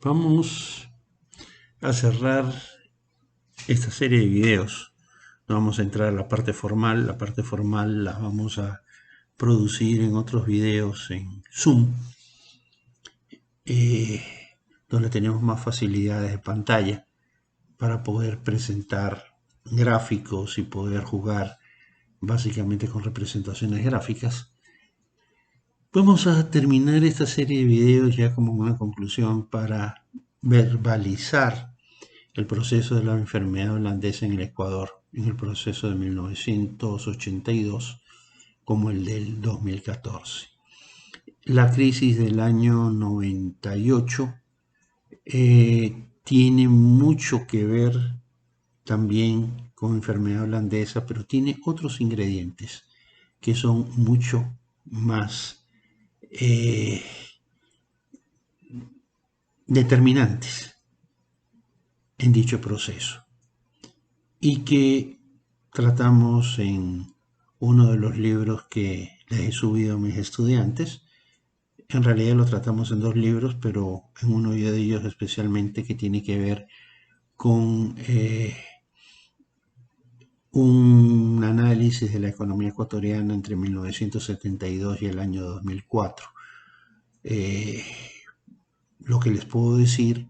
Vamos a cerrar esta serie de videos. No vamos a entrar a la parte formal. La parte formal la vamos a producir en otros videos en Zoom, donde tenemos más facilidades de pantalla para poder presentar gráficos y poder jugar básicamente con representaciones gráficas. Vamos a terminar esta serie de videos ya como una conclusión para verbalizar el proceso de la enfermedad holandesa en el Ecuador, en el proceso de 1982 como el del 2014. La crisis del año 98 tiene mucho que ver también con enfermedad holandesa, pero tiene otros ingredientes que son mucho más determinantes en dicho proceso y que tratamos en uno de los libros que les he subido a mis estudiantes. En realidad lo tratamos en dos libros, pero en uno de ellos especialmente que tiene que ver con un análisis de la economía ecuatoriana entre 1972 y el año 2004. Lo que les puedo decir,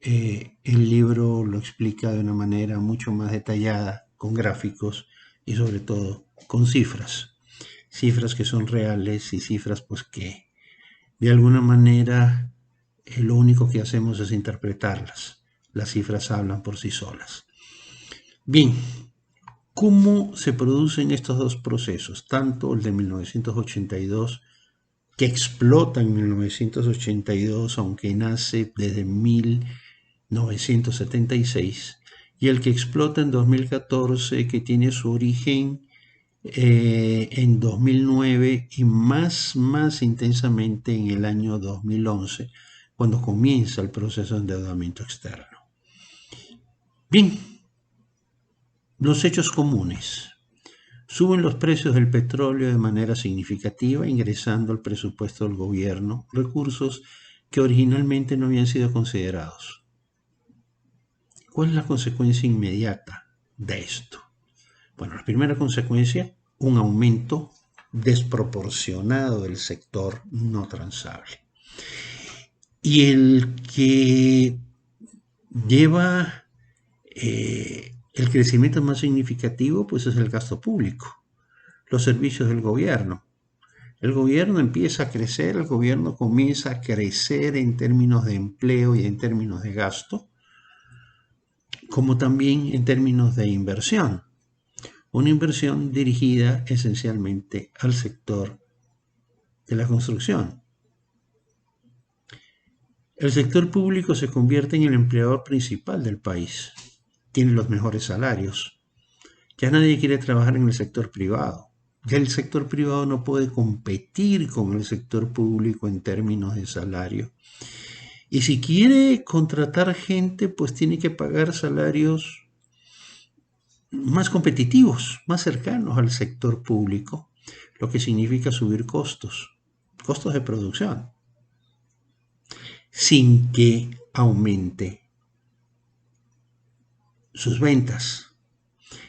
el libro lo explica de una manera mucho más detallada, con gráficos y sobre todo con cifras. Cifras que son reales y cifras pues que de alguna manera lo único que hacemos es interpretarlas. Las cifras hablan por sí solas. Bien, ¿cómo se producen estos dos procesos? Tanto el de 1982, que explota en 1982, aunque nace desde 1976, y el que explota en 2014, que tiene su origen en 2009 y más intensamente en el año 2011, cuando comienza el proceso de endeudamiento externo. Bien, los hechos comunes. Suben los precios del petróleo de manera significativa, ingresando al presupuesto del gobierno recursos que originalmente no habían sido considerados. ¿Cuál es la consecuencia inmediata de esto? Bueno, la primera consecuencia, un aumento desproporcionado del sector no transable. Y el que lleva el crecimiento más significativo, pues es el gasto público, los servicios del gobierno. El gobierno empieza a crecer, el gobierno comienza a crecer en términos de empleo y en términos de gasto, como también en términos de inversión. Una inversión dirigida esencialmente al sector de la construcción. El sector público se convierte en el empleador principal del país. Tiene los mejores salarios. Ya nadie quiere trabajar en el sector privado. Ya el sector privado no puede competir con el sector público en términos de salario. Y si quiere contratar gente, pues tiene que pagar salarios más competitivos, más cercanos al sector público, lo que significa subir costos de producción, sin que aumente sus ventas.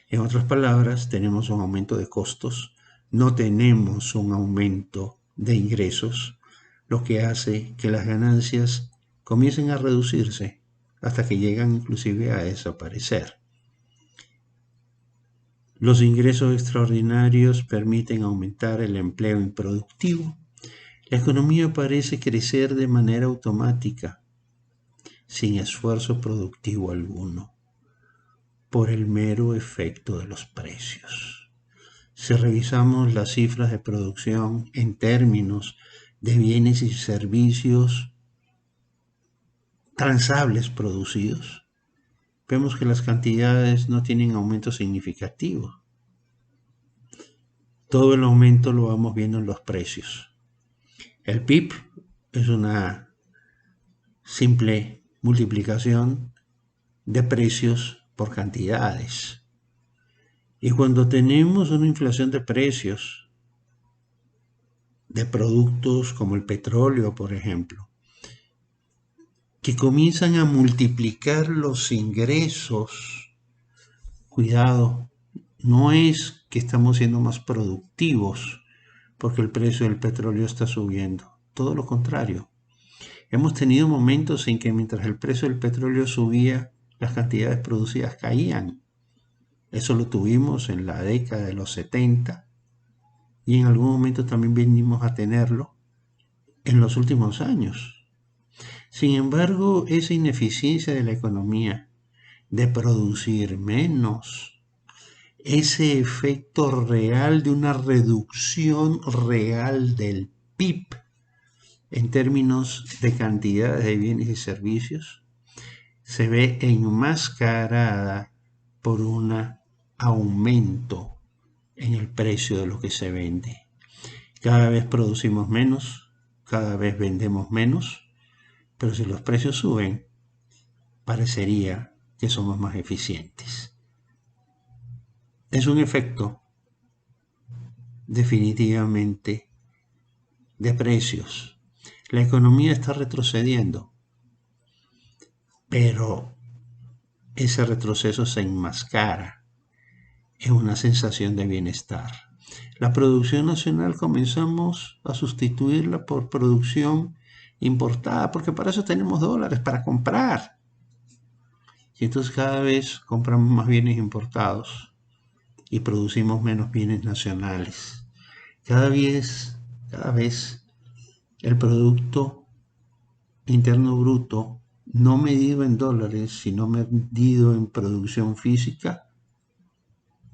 En otras palabras, tenemos un aumento de costos, no tenemos un aumento de ingresos, lo que hace que las ganancias comiencen a reducirse hasta que llegan inclusive a desaparecer. Los ingresos extraordinarios permiten aumentar el empleo improductivo. La economía parece crecer de manera automática, sin esfuerzo productivo alguno, por el mero efecto de los precios. Si revisamos las cifras de producción en términos de bienes y servicios transables producidos, vemos que las cantidades no tienen aumento significativo. Todo el aumento lo vamos viendo en los precios. El PIB es una simple multiplicación de precios por cantidades. Y cuando tenemos una inflación de precios de productos como el petróleo, por ejemplo, que comienzan a multiplicar los ingresos. Cuidado, no es que estamos siendo más productivos porque el precio del petróleo está subiendo. Todo lo contrario. Hemos tenido momentos en que mientras el precio del petróleo subía, las cantidades producidas caían. Eso lo tuvimos en la década de los 70 y en algún momento también venimos a tenerlo en los últimos años. Sin embargo, esa ineficiencia de la economía de producir menos, ese efecto real de una reducción real del PIB en términos de cantidades de bienes y servicios, se ve enmascarada por un aumento en el precio de lo que se vende. Cada vez producimos menos, cada vez vendemos menos, pero si los precios suben, parecería que somos más eficientes. Es un efecto definitivamente de precios. La economía está retrocediendo, pero ese retroceso se enmascara en una sensación de bienestar. La producción nacional comenzamos a sustituirla por producción importada, porque para eso tenemos dólares, para comprar. Y entonces cada vez compramos más bienes importados y producimos menos bienes nacionales. Cada vez el Producto Interno Bruto, no medido en dólares, sino medido en producción física,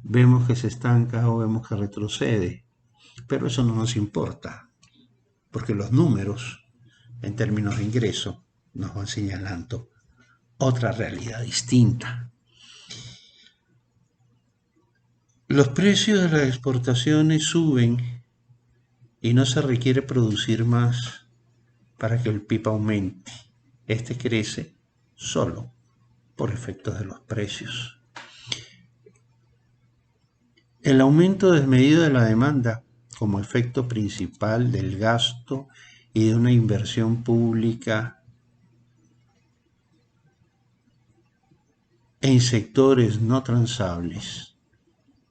vemos que se estanca o vemos que retrocede. Pero eso no nos importa, porque los números, en términos de ingreso, nos van señalando otra realidad distinta. Los precios de las exportaciones suben y no se requiere producir más para que el PIB aumente. Este crece solo por efectos de los precios. El aumento desmedido de la demanda como efecto principal del gasto y de una inversión pública en sectores no transables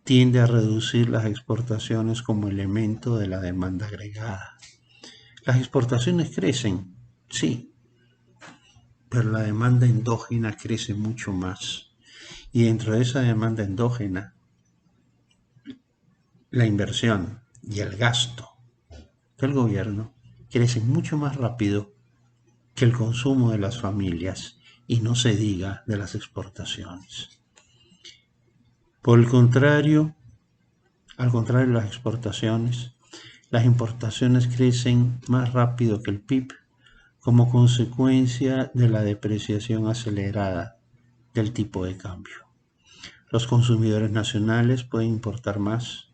tiende a reducir las exportaciones como elemento de la demanda agregada. Las exportaciones crecen, sí, pero la demanda endógena crece mucho más. Y dentro de esa demanda endógena, la inversión y el gasto del gobierno crecen mucho más rápido que el consumo de las familias, y no se diga de las exportaciones. Por el contrario, al contrario de las importaciones crecen más rápido que el PIB como consecuencia de la depreciación acelerada del tipo de cambio. Los consumidores nacionales pueden importar más,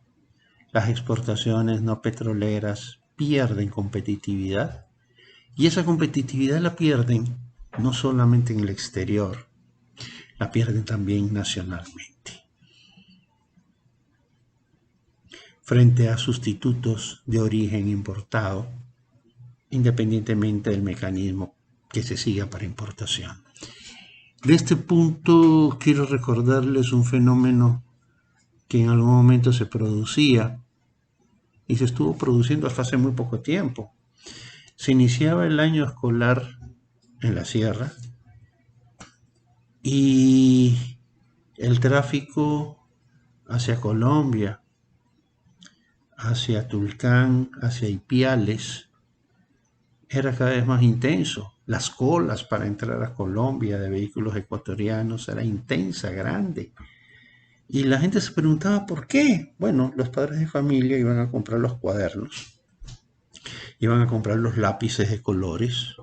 las exportaciones no petroleras pierden competitividad y esa competitividad la pierden no solamente en el exterior, la pierden también nacionalmente. Frente a sustitutos de origen importado, independientemente del mecanismo que se siga para importación. De este punto quiero recordarles un fenómeno que en algún momento se producía y se estuvo produciendo hasta hace muy poco tiempo. Se iniciaba el año escolar en la sierra y el tráfico hacia Colombia, hacia Tulcán, hacia Ipiales, era cada vez más intenso. Las colas para entrar a Colombia de vehículos ecuatorianos era intensa, grande. Y la gente se preguntaba por qué. Bueno, los padres de familia iban a comprar los cuadernos, iban a comprar los lápices de colores.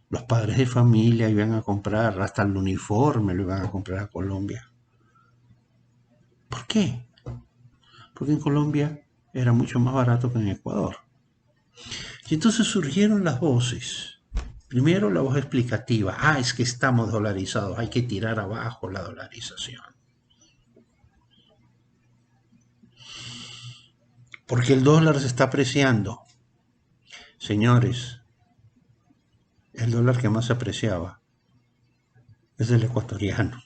Los padres de familia iban a comprar hasta el uniforme, lo iban a comprar a Colombia. ¿Por qué? Porque en Colombia era mucho más barato que en Ecuador. Y entonces surgieron las voces. Primero la voz explicativa. Es que estamos dolarizados, hay que tirar abajo la dolarización. Porque el dólar se está apreciando. Señores, el dólar que más se apreciaba es el ecuatoriano.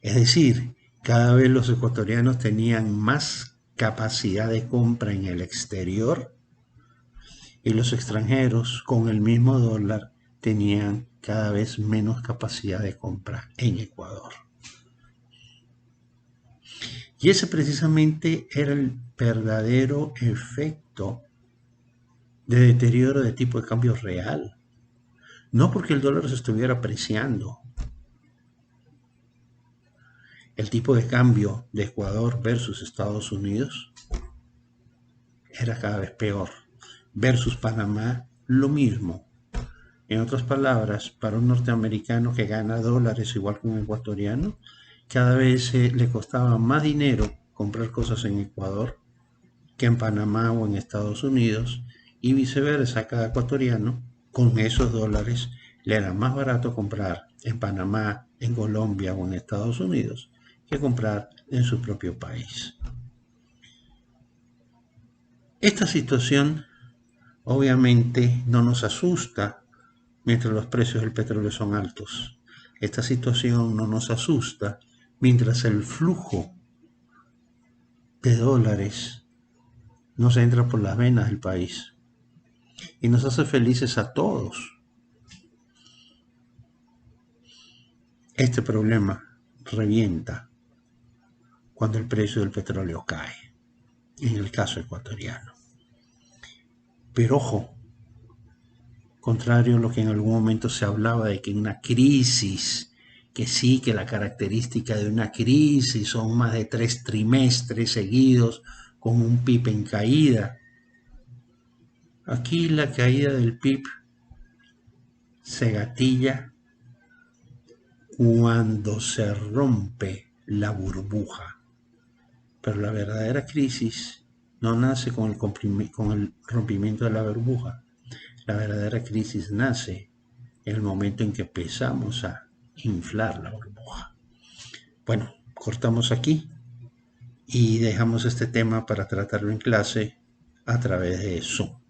Es decir, cada vez los ecuatorianos tenían más capacidad de compra en el exterior y los extranjeros con el mismo dólar tenían cada vez menos capacidad de compra en Ecuador. Y ese precisamente era el verdadero efecto de deterioro de tipo de cambio real. No porque el dólar se estuviera apreciando. El tipo de cambio de Ecuador versus Estados Unidos era cada vez peor. Versus Panamá, lo mismo. En otras palabras, para un norteamericano que gana dólares igual que un ecuatoriano, cada vez le costaba más dinero comprar cosas en Ecuador que en Panamá o en Estados Unidos, y viceversa, a cada ecuatoriano con esos dólares le era más barato comprar en Panamá, en Colombia o en Estados Unidos que comprar en su propio país. Esta situación obviamente no nos asusta mientras los precios del petróleo son altos. Esta situación no nos asusta mientras el flujo de dólares nos entra por las venas del país y nos hace felices a todos. Este problema revienta cuando el precio del petróleo cae, en el caso ecuatoriano. Pero ojo, contrario a lo que en algún momento se hablaba de que una crisis, que sí, que la característica de una crisis son más de 3 trimestres seguidos con un PIB en caída. Aquí la caída del PIB se gatilla cuando se rompe la burbuja. Pero la verdadera crisis no nace con el rompimiento de la burbuja. La verdadera crisis nace en el momento en que empezamos a inflar la burbuja. Bueno, cortamos aquí y dejamos este tema para tratarlo en clase a través de Zoom.